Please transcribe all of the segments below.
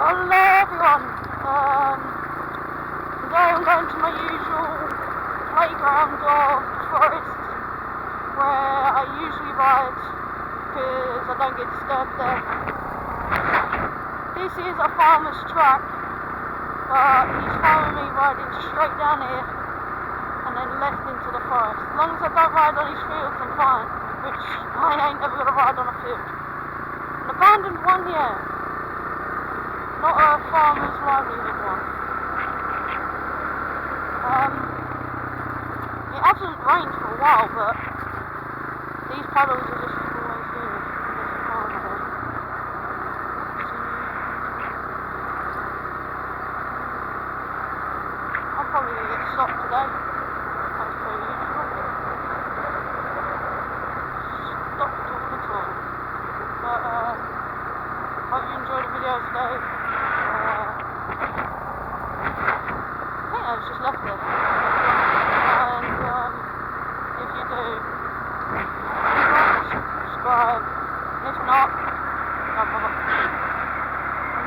Hello everyone, today I'm going to my usual playground of the forest where I usually ride because I don't get disturbed there. This is a farmer's track, but he's following me riding straight down here and then left into the forest. As long as I don't ride on his fields I'm fine, which I ain't never going to ride on a field. An abandoned one, yeah. Not a farmer's livelihood one. It hasn't rained for a while, but these puddles are just always here. There's a farmer there. I'm probably going to get stopped today, as per usual. Stopped all the time. But, hope you enjoyed the video today. I was just left there, and if you do, like, subscribe. If not, I'm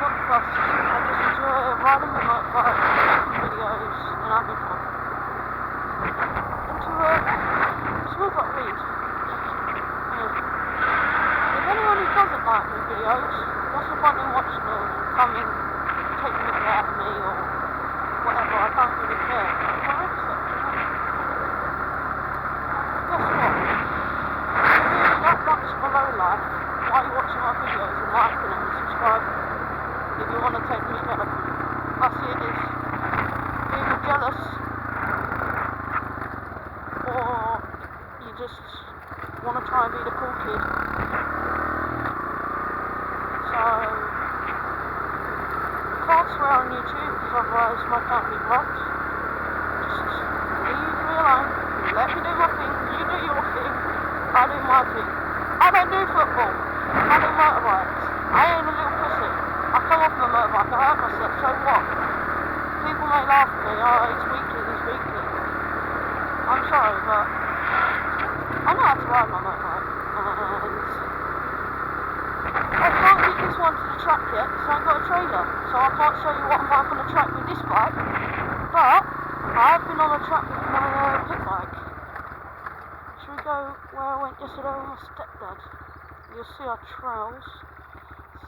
not fussed. I just enjoy riding my motorbike, making videos, and having fun. And it smells like weed. If anyone who doesn't like my videos, what's the point in watching them and coming, taking it out of me, or whatever, I don't really care. Guess what? If you really that much of a low life, why are you watching my videos and liking them and subscribing? If you want to take me out, I see it as either jealous or you just want to try and be the cool kid. So can't swear on YouTube because otherwise my account will be blocked. Just leave me alone. Let me do my thing. You do your thing. I do my thing. I don't do football. I do motorbikes. I ain't a little pussy. I come off my motorbike. I hurt myself. So what? People may laugh at me. Oh, he's weakly. I'm sorry, but I know how to ride my motorbike. I can't get this one to the track yet because I ain't got a trailer, so I can't show you what I'm like on the track with this bike, but I have been on a track with my pit bike. Should we go where I went yesterday with my stepdad? You'll see our trails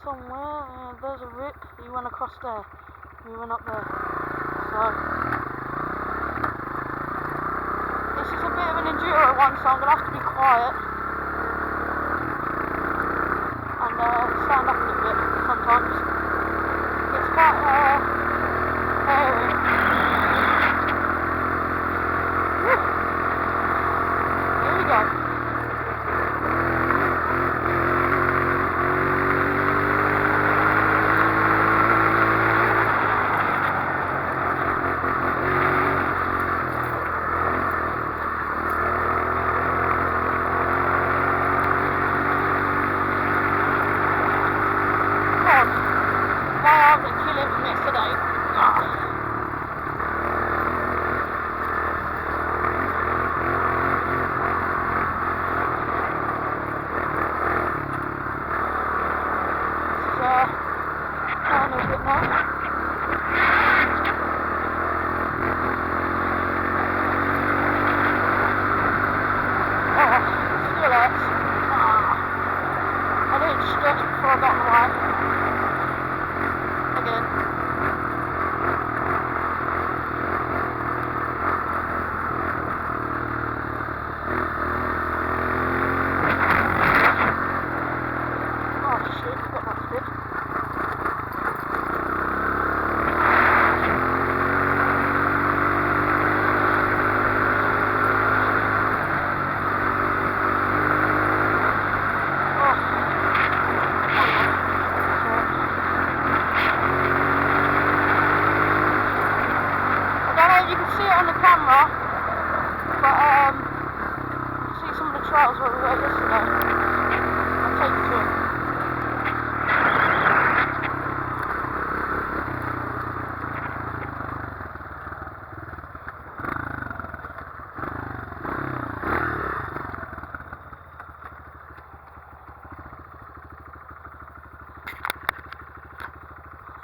somewhere, there's a rip, he went across there, we went up there, so this is a bit of an enduro one, so I'm going to have to be quiet. Stand up a little bit sometimes. It's quite hairy. Here we go. My arms are killing from yesterday. Down a bit now. Oh, still hurts. I didn't stretch before I got on the line. Again. Oh shit, got my stick.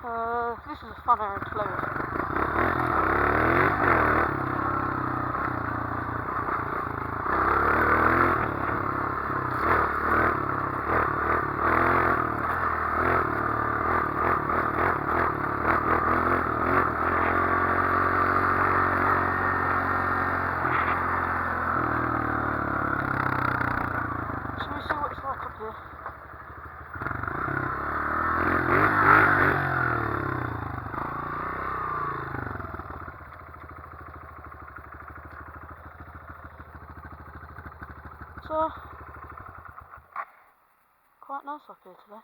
This is a fun area to play with. Shall we see what it's like up here? So, quite nice up here today.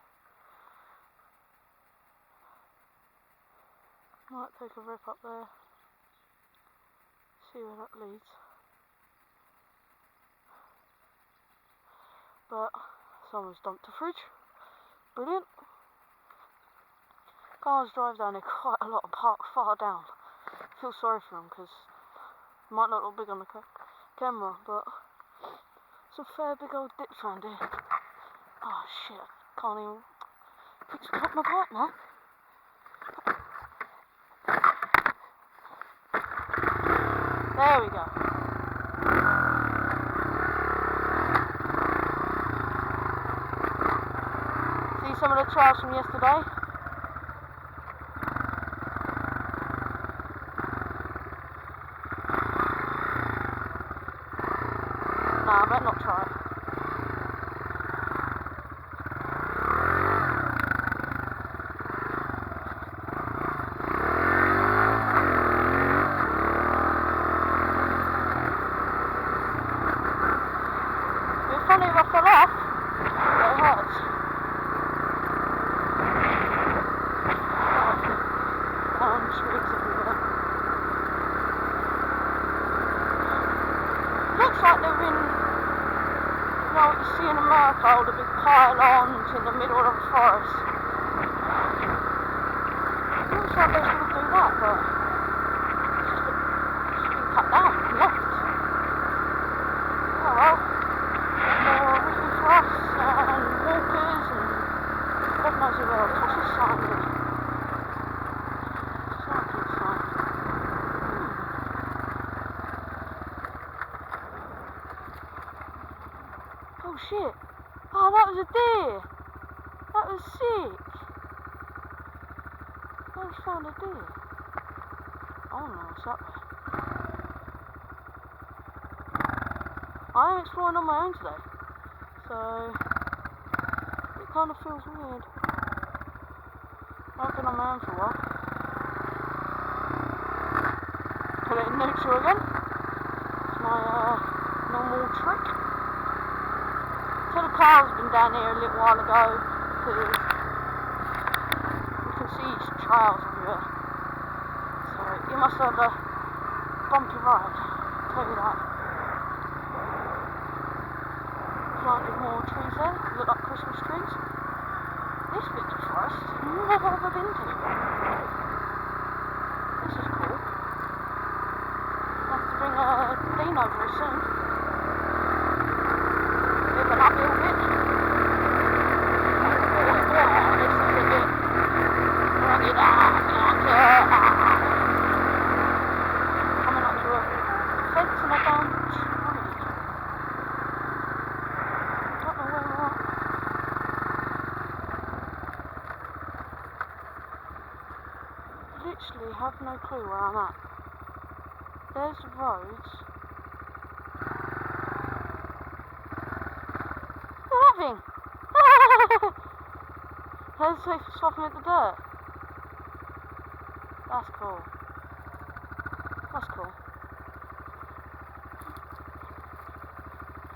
Might take a rip up there, see where that leads. But someone's dumped a fridge. Brilliant. Cars drive down here quite a lot and park far down. Feel sorry for them because it might not look big on the camera, but some fair big old dips around here. Oh shit, can't even fix up my bike now. There we go. See some of the trails from yesterday? Nah, I better not try it. It's funny if I fell off, it hurts. Trees everywhere. Looks like they're in, you know what you see in America, all the big pylons in the middle of the forest. Looks like they're going to do that, but it's been cut down and left. Oh well, more reason for us and walkers and God knows who else. What's this sign here? Oh shit! Oh, that was a deer! That was sick! I just found a deer. I don't know what's up there. I am exploring on my own today, so it kind of feels weird. I've been on my own for a while. Put it in neutral again. It's my normal trick. So the car's been down here a little while ago because you can see trails everywhere. So you must have a bumpy ride, I'll tell you that. Planted more trees there, look like Christmas trees. This bit of forest, I've never ever been to. This is cool. I'll have to bring Dean over here soon. Up a little bit. Oh, this is a bit. Run it out. Coming up to a fence and a down tree. Don't know where we're at. Literally have no clue where I'm at. There's the roads. Thing. There's swapping at the dirt. That's cool. That's cool.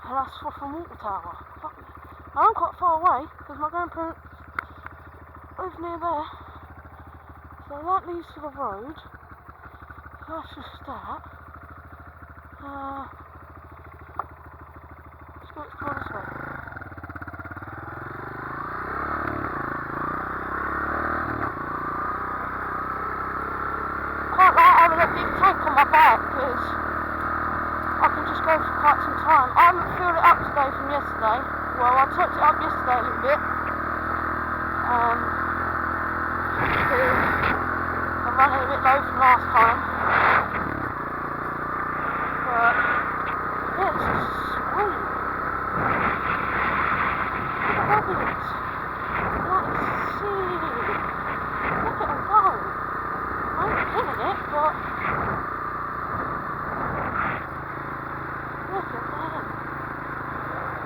And that's swapping water tower. Fuck me. I'm quite far away because my grandparents live near there. So that leads to the road. That's just that. Let's go explore this way. Quite like having a big tank on my back because I can just go for quite some time. I haven't filled it up today from yesterday. Well, I topped it up yesterday a little bit. Because running a bit low from last time. But yeah, this is sweet. Look at the rabbits. That's sick. Look at them go. I ain't killing it, but look at them.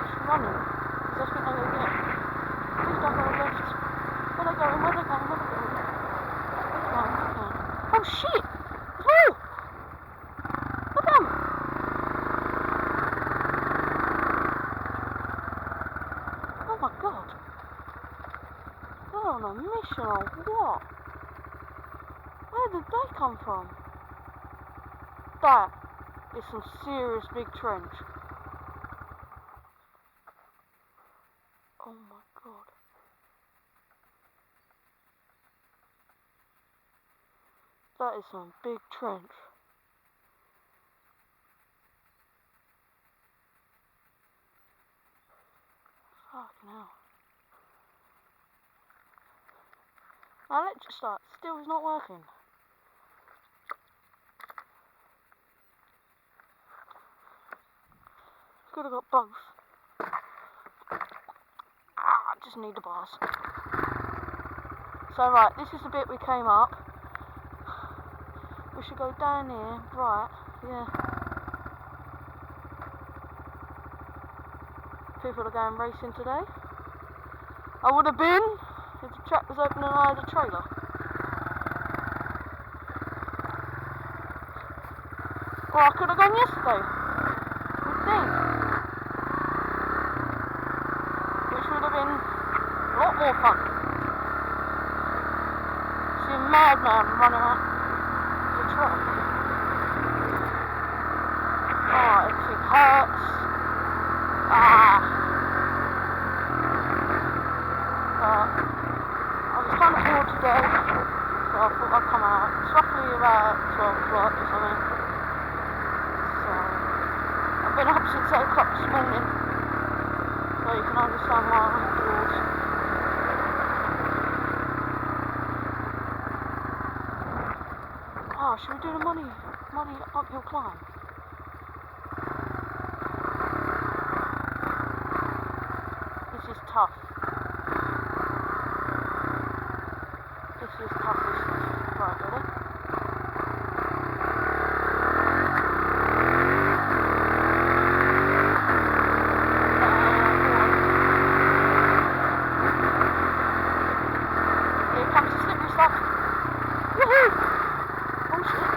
Just running. Because I think they're going to get. Please don't go left. Where they going? Where they going? Where they going? Oh shit! Oh! Look at them! Oh my god! They're on a mission or what? Where did they come from? That is some serious big trench. Oh my god. That is some big trench. Fucking hell. My electric start still is not working. Could have got both. I just need the bars. So right, this is the bit we came up. We should go down here, right, yeah. People are going racing today. I would have been if the track was open and I had a trailer. Or I could have gone yesterday, would think. Which would have been a lot more fun. See a madman running out the track. Oh, everything hurts. I was kind of bored today, so I thought I'd come out. It's roughly about 12 o'clock or something. So, I've been up since 8 o'clock this morning, so you can understand why I'm bored. Oh, should we do the money uphill climb? This is tough. This is tough. Right, ready? Here comes the slippery stuff. Woohoo! Oh shit.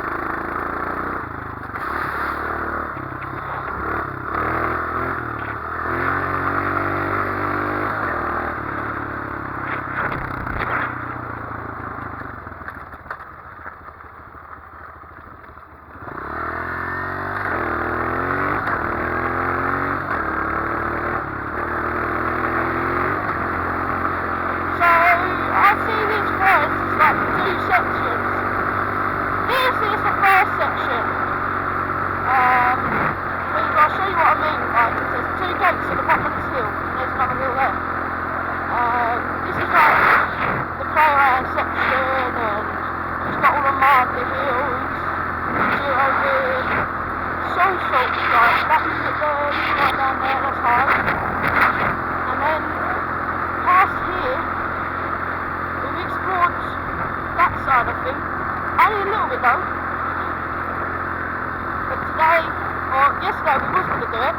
Yesterday we was going to do it,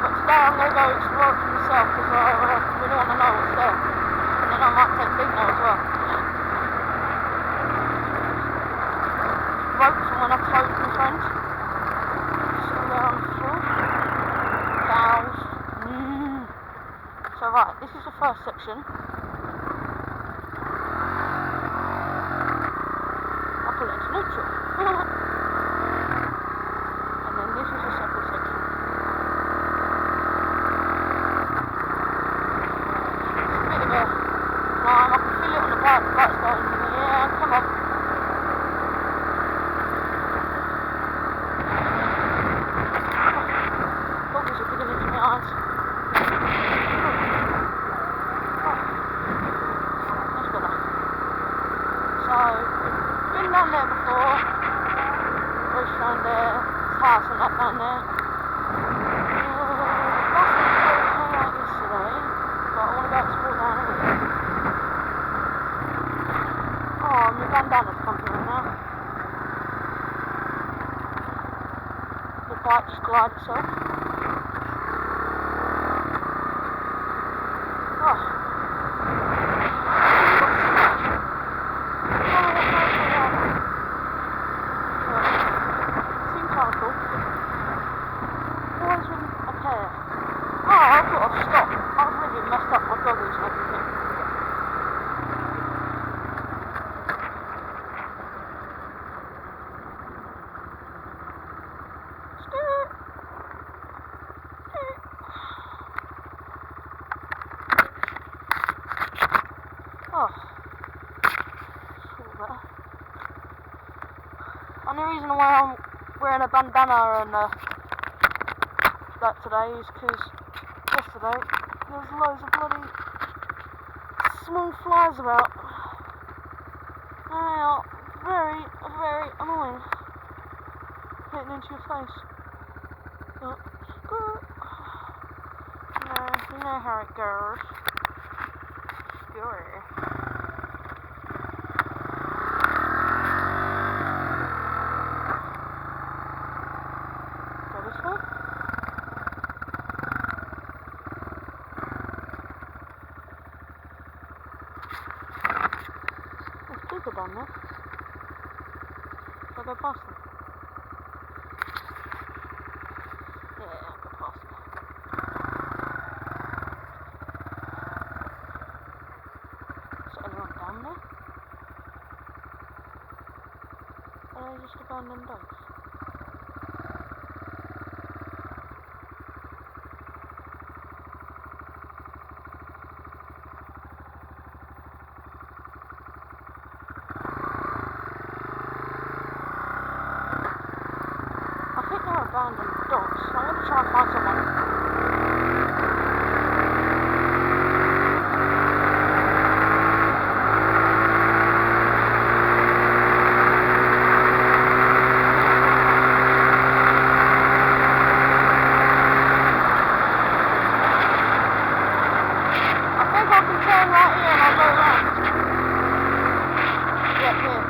but today I'm going to go explore it for myself because I really want to know what's there. And then I might take Pete there as well. Ropes from when I towed my friend. Still there on the floor. Cows. So right, this is the first section. I'll put it into neutral. been down there before. Roof down there, his house and that down there. Last week was okay like yesterday, but I want to go explore down here. Oh, my bandana's coming in now. The bike just glided itself. Oh. And the reason why I'm wearing a bandana and that today is because yesterday there was loads of bloody small flies about. They are very, very annoying. Hitting into your face. But, you know how it goes. Scary. People down there. Shall I go past them? Yeah, I'll go past them. Is there anyone down there? Are they just abandoned dogs? Abandoned dogs. I'm going to try and find someone. I think I can turn right here and I'll go around. Yeah, here.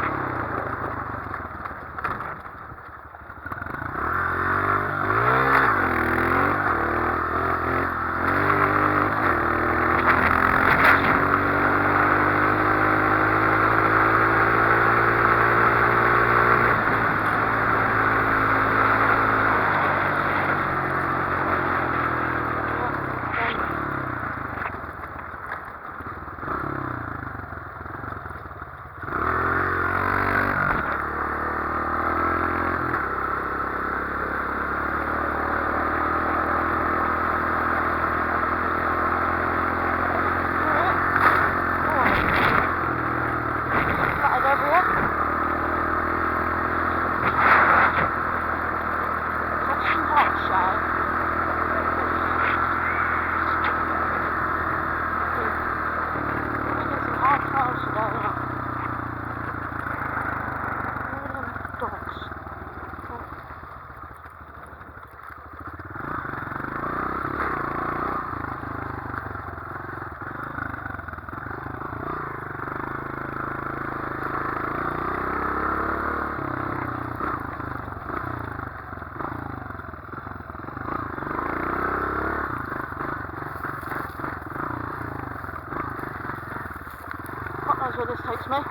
Where this takes me. Look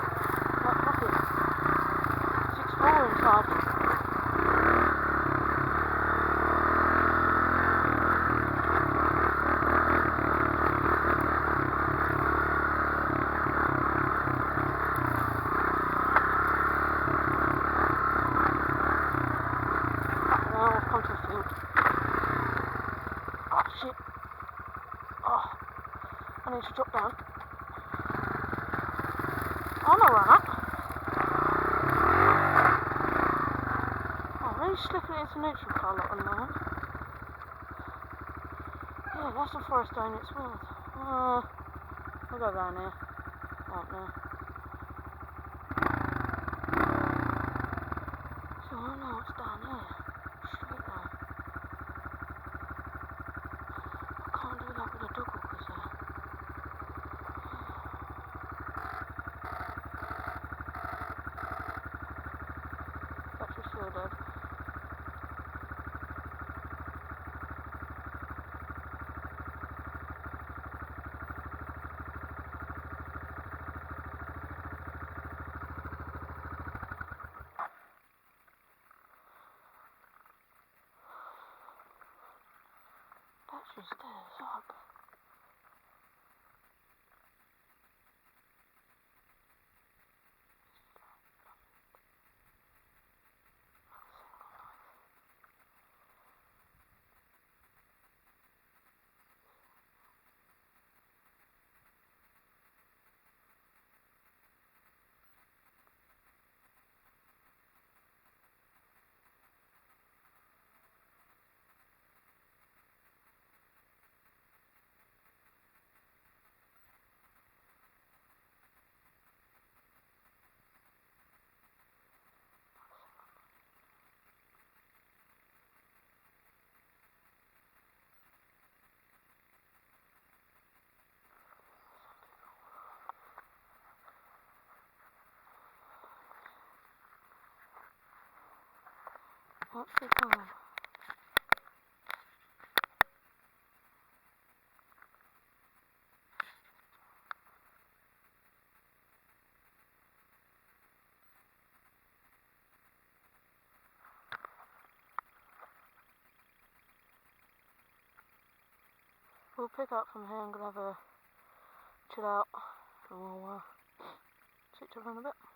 at it. It's exploring inside. Now I've come to the field. Oh shit. Oh, I need to drop down. I'm gonna run up. Oh, really slipping it into neutral colour on that. Yeah, that's the forest down its world. I'll go down here. Right there. the stairs up. What's it called? We'll pick up from here. I'm gonna have a chill out and we'll see each other in a bit.